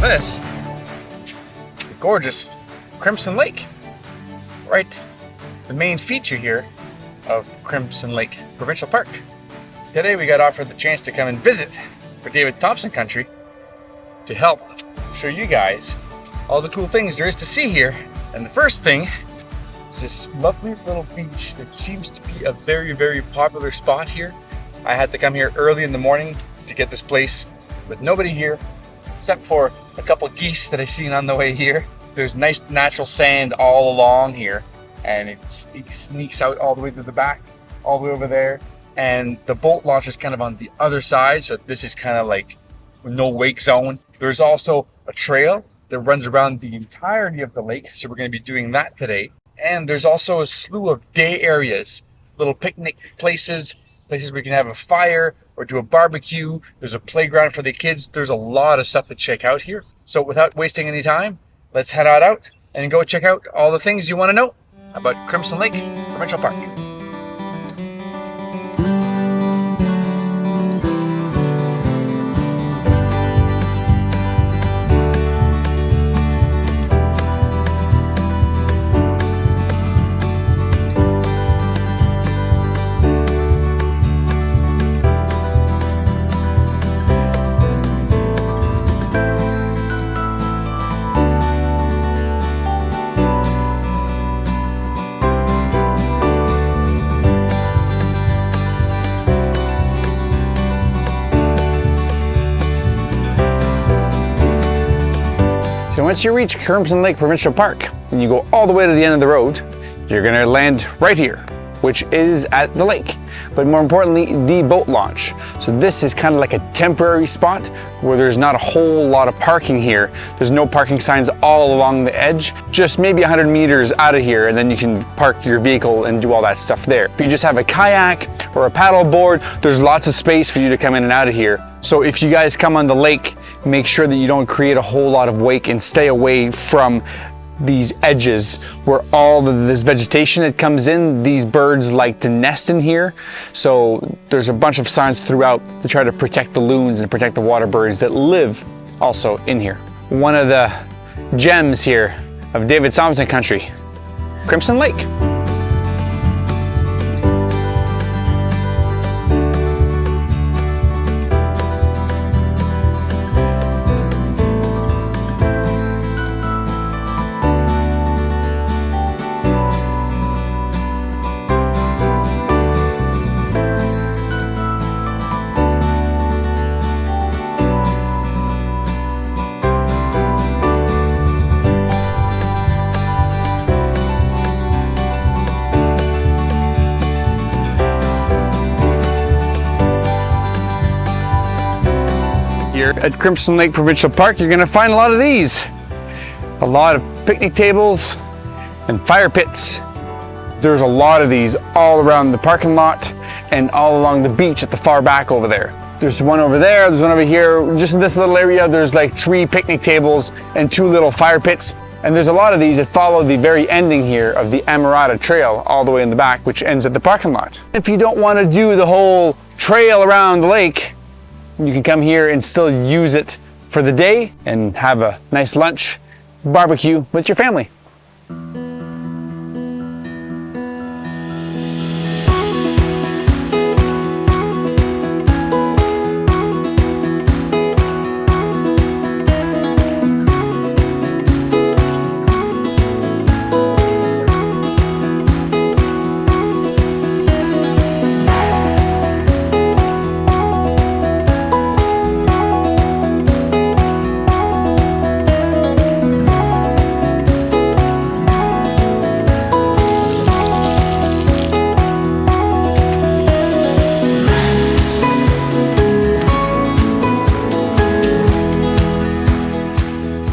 This is the gorgeous Crimson Lake, right? The main feature here of Crimson Lake Provincial Park. Today we got offered the chance to come and visit for David Thompson country to help show you guys all the cool things there is to see here. And the first thing is this lovely little beach that seems to be a very, very popular spot here. I had to come here early in the morning to get this place with nobody here except for a couple geese that I seen on the way here. There's nice natural sand all along here, and it sneaks out all the way to the back, all the way over there. And the boat launch is kind of on the other side, so this is kind of like no wake zone. There's also a trail that runs around the entirety of the lake, so we're going to be doing that today. And there's also a slew of day areas, little picnic places where you can have a fire or do a barbecue. There's a playground for the kids. There's a lot of stuff to check out here. So without wasting any time, let's head on out and go check out all the things you want to know about Crimson Lake Provincial Park. So once you reach Crimson Lake Provincial Park and you go all the way to the end of the road, you're going to land right here, which is at the lake, but more importantly, the boat launch. So this is kind of like a temporary spot where there's not a whole lot of parking here. There's no parking signs all along the edge, just maybe 100 meters out of here, and then you can park your vehicle and do all that stuff there. If you just have a kayak or a paddle board, there's lots of space for you to come in and out of here. So if you guys come on the lake, make sure that you don't create a whole lot of wake and stay away from these edges where all of this vegetation that comes in. These birds like to nest in here. So there's a bunch of signs throughout to try to protect the loons and protect the water birds that live also in here. One of the gems here of David Thompson country, Crimson Lake. Here at Crimson Lake Provincial Park, you're going to find a lot of these. A lot of picnic tables and fire pits. There's a lot of these all around the parking lot and all along the beach at the far back over there. There's one over there, there's one over here. Just in this little area, there's like 3 picnic tables and 2 little fire pits. And there's a lot of these that follow the very ending here of the Amerada trail all the way in the back, which ends at the parking lot. If you don't want to do the whole trail around the lake, you can come here and still use it for the day and have a nice lunch, barbecue with your family.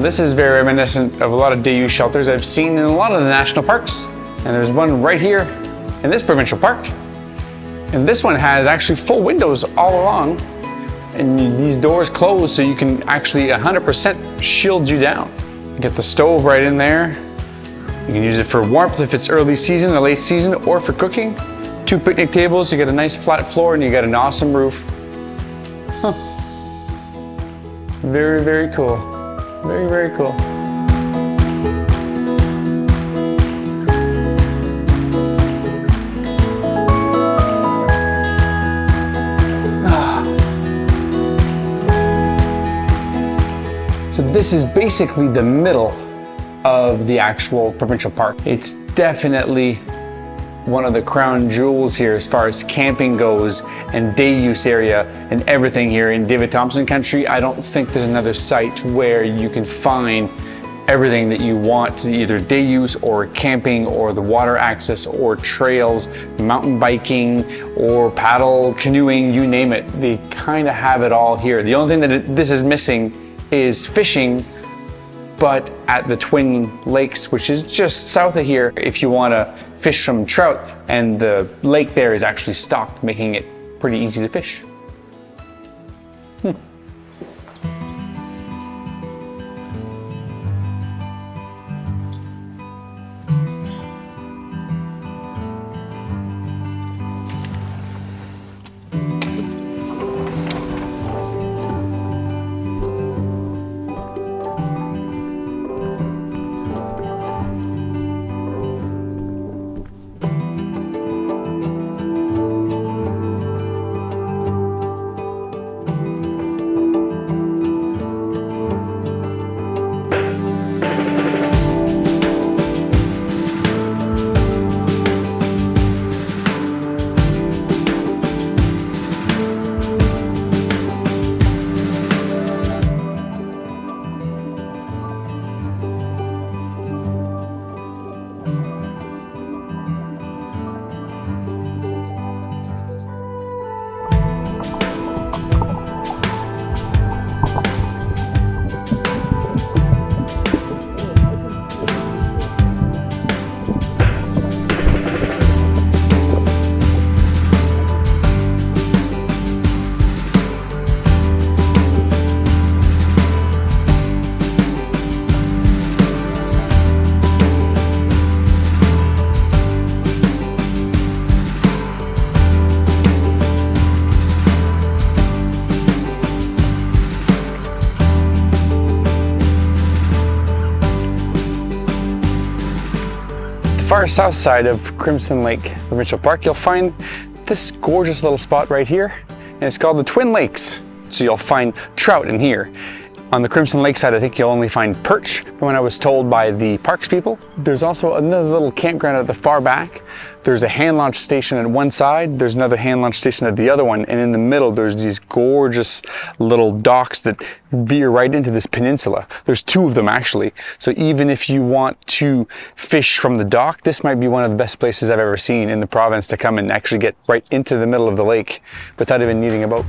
This is very reminiscent of a lot of day use shelters I've seen in a lot of the national parks. And there's one right here in this provincial park. And this one has actually full windows all along. And these doors close so you can actually 100% shield you down. You get the stove right in there. You can use it for warmth if it's early season or late season, or for cooking. 2 picnic tables, you get a nice flat floor and you got an awesome roof. Huh. Very, very cool. Very, very cool. So this is basically the middle of the actual provincial park. It's definitely one of the crown jewels here as far as camping goes and day use area and everything here in David Thompson country. I don't think there's another site where you can find everything that you want to either day use or camping or the water access or trails, mountain biking or paddle canoeing, you name it. They kind of have it all here. The only thing that this is missing is fishing, but at the Twin Lakes, which is just south of here, if you want to fish some trout, and the lake there is actually stocked, making it pretty easy to fish. Far south side of Crimson Lake Provincial Park, you'll find this gorgeous little spot right here, and it's called the Twin Lakes. So you'll find trout in here. On the Crimson Lake side, I think you'll only find perch, from when I was told by the parks people. There's also another little campground at the far back. There's a hand launch station at one side, there's another hand launch station at the other one, and in the middle there's these gorgeous little docks that veer right into this peninsula. There's two of them actually, so even if you want to fish from the dock, this might be one of the best places I've ever seen in the province to come and actually get right into the middle of the lake without even needing a boat.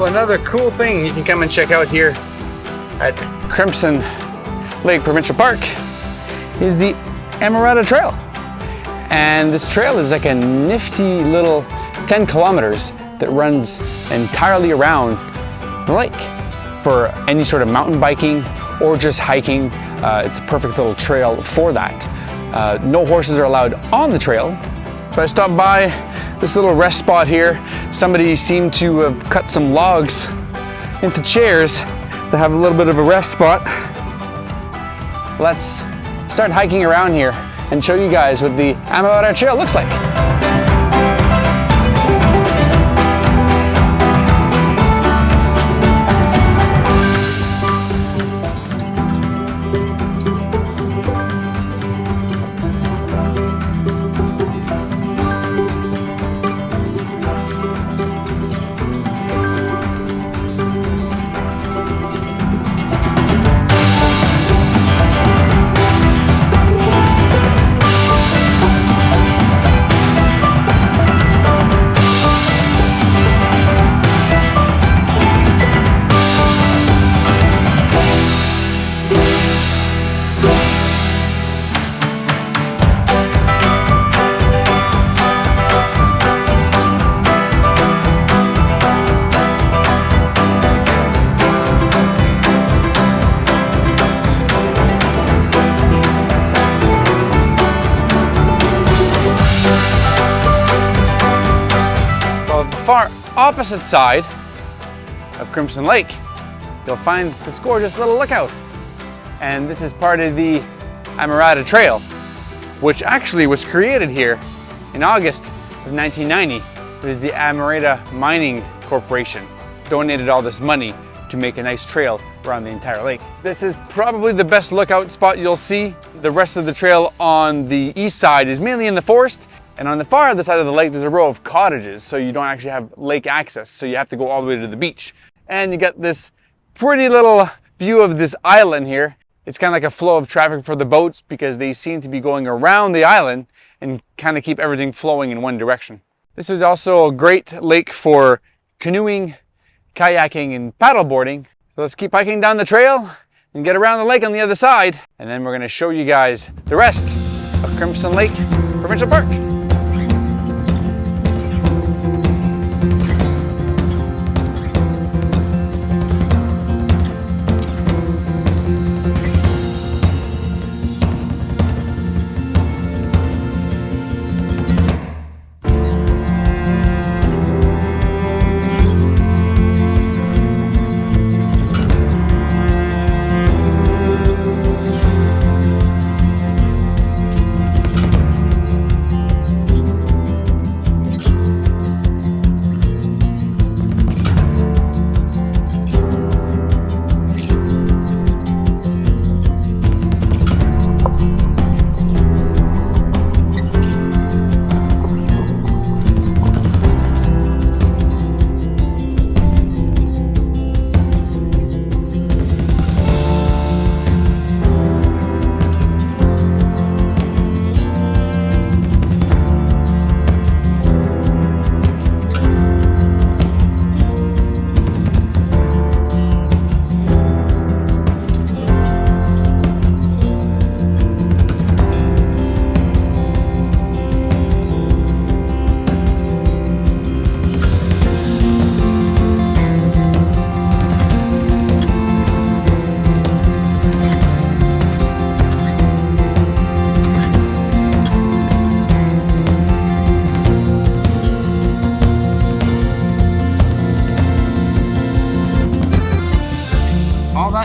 another cool thing you can come and check out here at Crimson Lake Provincial Park is the Amerada Trail. And this trail is like a nifty little 10 kilometers that runs entirely around the lake for any sort of mountain biking or just hiking. It's a perfect little trail for that. No horses are allowed on the trail. So I stopped by this little rest spot here. Somebody seemed to have cut some logs into chairs to have a little bit of a rest spot. Let's start hiking around here and show you guys what the Amerada Trail looks like. Far opposite side of Crimson Lake, you'll find this gorgeous little lookout. And this is part of the Amerada Trail, which actually was created here in August of 1990. It was the Amerada Mining Corporation donated all this money to make a nice trail around the entire lake. This is probably the best lookout spot you'll see. The rest of the trail on the east side is mainly in the forest. And on the far other side of the lake, there's a row of cottages, so you don't actually have lake access, so you have to go all the way to the beach. And you get this pretty little view of this island here. It's kind of like a flow of traffic for the boats because they seem to be going around the island and kind of keep everything flowing in one direction. This is also a great lake for canoeing, kayaking, and paddleboarding. So let's keep hiking down the trail and get around the lake on the other side. And then we're going to show you guys the rest of Crimson Lake Provincial Park.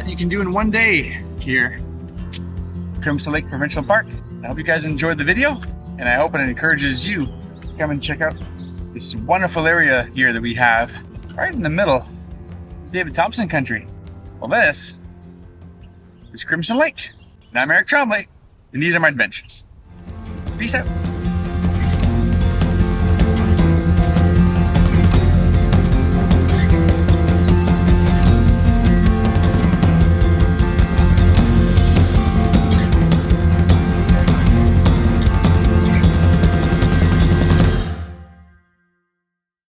You can do in one day here, Crimson Lake Provincial Park. I hope you guys enjoyed the video, and I hope it encourages you to come and check out this wonderful area here that we have right in the middle of David Thompson country. Well, this is Crimson Lake, and I'm Eric Trombley, and these are my adventures. Peace out.